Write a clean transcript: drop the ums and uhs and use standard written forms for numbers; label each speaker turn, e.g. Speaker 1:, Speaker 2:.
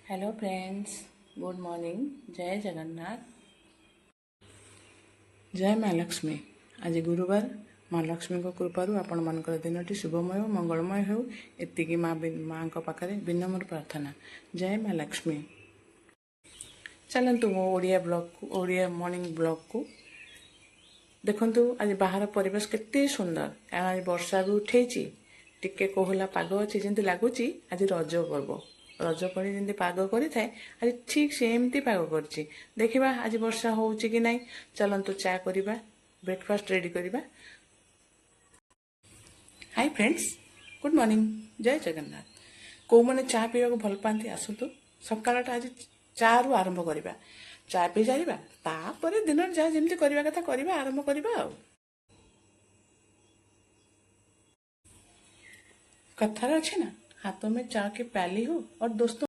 Speaker 1: Hello friends, good morning. जय जगन्नाथ, जय माँ लक्ष्मी। आज गुरुवार, माँ लक्ष्मी कृपारू आपण मानकर दिनटी शुभमय मंगलमय हो एतिकी माँ पाखरे विनम्र प्रार्थना। जय माँ लक्ष्मी। चलतु मो ओडिया ब्लॉग को, ओडिया मॉर्निंग ब्लॉग को देखंतु। आज बाहर परिवेश केते सुंदर, कारण आज वर्षा भी उठे टिके कोहला पाग अच्छी जमी लगुच आज रज पर्व। रज पड़ी जमी पाग करें आज ठीक सेमती पाग कर देखा आज वर्षा हो कि ना। चलतु चा करवा, ब्रेकफास्ट रेडी करवा। हाय फ्रेंड्स, गुड मॉर्निंग, जय जगन्नाथ। कौ मैंने चा पीवा भल पाती आसतु। सकाळटा आज चा रु आरंभ करवा। चा पी सारा तापर दिन जहाँ जमी करवा कथा करवा, आरंभ करवा। कथार अच्छे ना, हाथों में चा की प्याली हो और दोस्तों